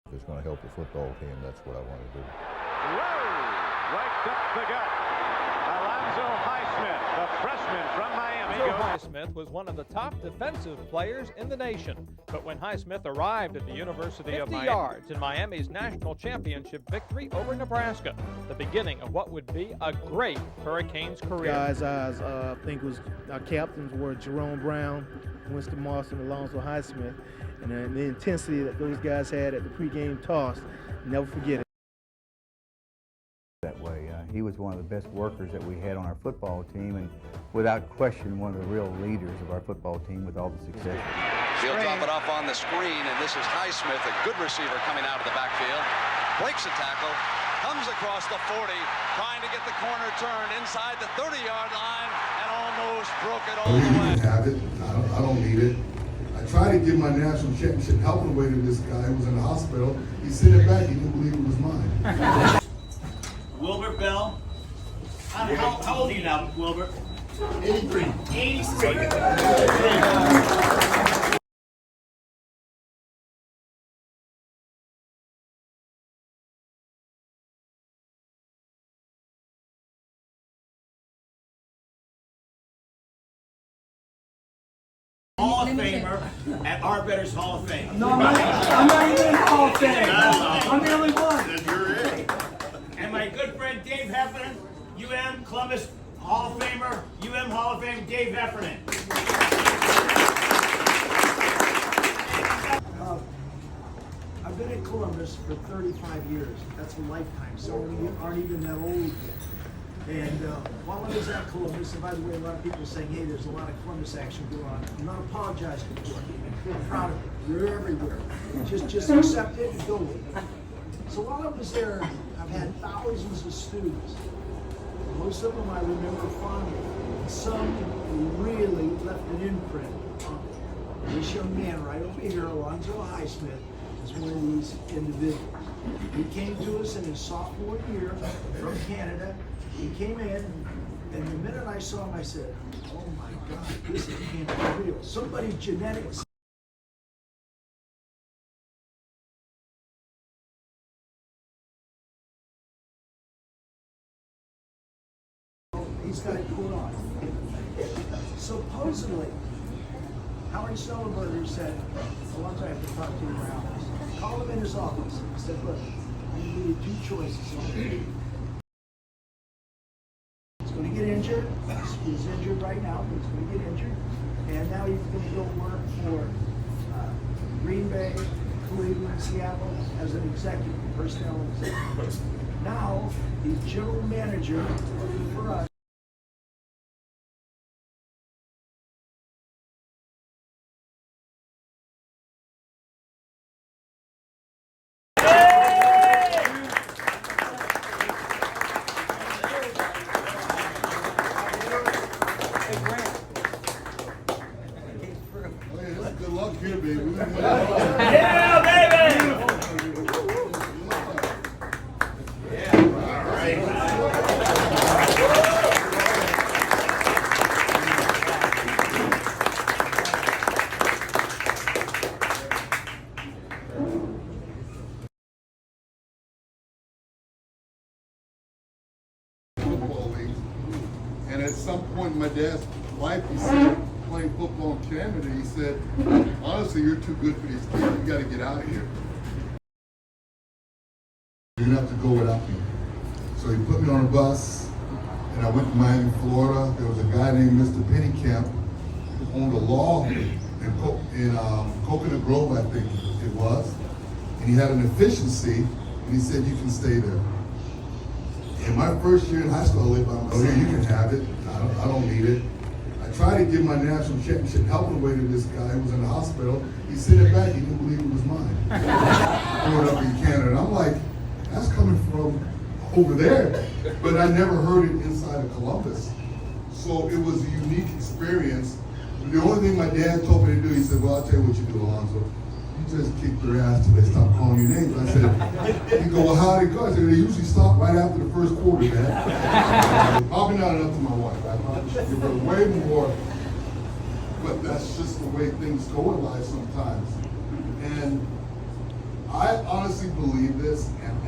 If it's going to help the football team, that's what I want to do. Whoa! Right up the gut. Alonso Highsmith, the freshman from Miami. Alonso Highsmith was one of the top defensive players in the nation. But when Highsmith arrived at the University of Miami, 50 yards in Miami's national championship victory over Nebraska, the beginning of what would be a great Hurricanes career. Guys, I think our captains were Jerome Brown, Winston Moss, and Alonso Highsmith. And the intensity that those guys had at the pregame toss, never forget it. That way. He was one of the best workers that we had on our football team, and without question, one of the real leaders of our football team with all the success. He'll drop it off on the screen, and this is Highsmith, a good receiver coming out of the backfield. Breaks a tackle, comes across the 40, trying to get the corner turned inside the 30-yard line, and almost broke it all the way. You can have it. I don't need it. I tried to give my national championship helping away to this guy who was in the hospital. He sent it back. He didn't believe it was mine. Wilbert Bell. How old are you now, Wilbert? 83. 83. Hall of Famer at Arbitter's Hall of Fame. No, I'm not even in Hall of Fame. I'm the only one. Then you're in. And my good friend Dave Heffernan, UM Columbus Hall of Famer, UM Hall of Fame, Dave Heffernan. I've been at Columbus for 35 years. That's a lifetime. So we aren't even that old yet. And while I was at Columbus, and by the way, a lot of people saying, hey, there's a lot of Columbus action going on. I'm not apologizing for it. I'm proud of it. You're everywhere. Just accept it and go with it. So while I was there, I've had thousands of students. Most of them I remember fondly. Some really left an imprint on me. This young man right over here, Alonso Highsmith, is one of these individuals. He came to us in his sophomore year from Canada. He came in, and the minute I saw him, I said, oh my God, this can't be real. Somebody genetics. He's got it going on. Supposedly, Howard Sullenberger said, Alonso, I have to talk to you in my office. Called him in his office. He said, look, I'm going to give you two choices. He's going to get injured. He's injured right now, but he's going to get injured. And now he's going to go work for Green Bay, Cleveland, Seattle as an executive, personnel executive. Now, he's general manager working for us. Good luck here, baby. Yeah, baby! Yeah, all right. Football league. And at some point in my dad's life, he said, playing football in Canada, he said, honestly, you're too good for these kids. You got to get out of here. You're going to have to go without me. So he put me on a bus, and I went to Miami, Florida. There was a guy named Mr. Pennycamp who owned a law in Coconut Grove, I think it was. And he had an efficiency, and he said, you can stay there. In my first year in high school, I lived by myself. Oh, yeah, you can have it. I don't need it. I tried to give my national championship helping away to this guy who was in the hospital. He sent it back. He didn't believe it was mine. Growing up in Canada. And I'm like, that's coming from over there. But I never heard it inside of Columbus. So it was a unique experience. The only thing my dad told me to do, he said, well, I'll tell you what you do, Alonso. You just kick their ass till they stop calling you names. I said, he go, well, how'd it go? I said, they usually stop right after the first quarter, Dad. Probably not enough to my wife. I probably should give her way more. But that's just the way things go in life sometimes. And I honestly honestly believe this, and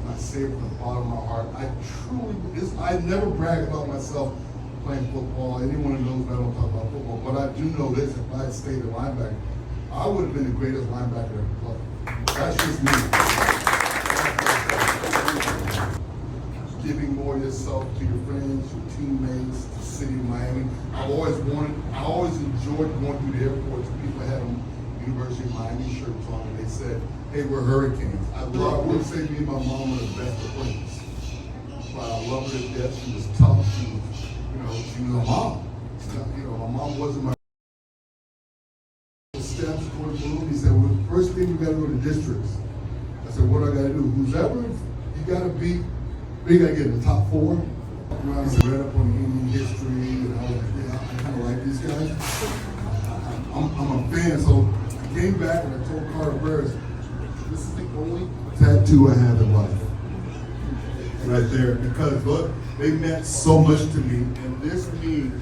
I say it from the bottom of my heart. I never brag about myself playing football. Anyone who knows me, I don't talk about football, but I do know this: if I had stayed a linebacker, I would have been the greatest linebacker ever played. That's just me. Giving more of yourself to your friends, your teammates, the city of Miami. I always enjoyed going through the airports. People had them University of Miami shirts on, and they said, "Hey, we're Hurricanes." I would say me and my mom were the best of friends. But I love her to death. She was tough. She was a mom. My mom wasn't my steps towards balloon. He said, "Well, the first thing you got to go to districts." I said, "What do I got to do?" "Whoever you got to beat, you got to get in the top 4. I read up on Indian history, and I kind of like these guys. I'm a fan, so I came back and I told Carter Burris, this is the only tattoo I have in life. Right there, because look, they meant so much to me, and this means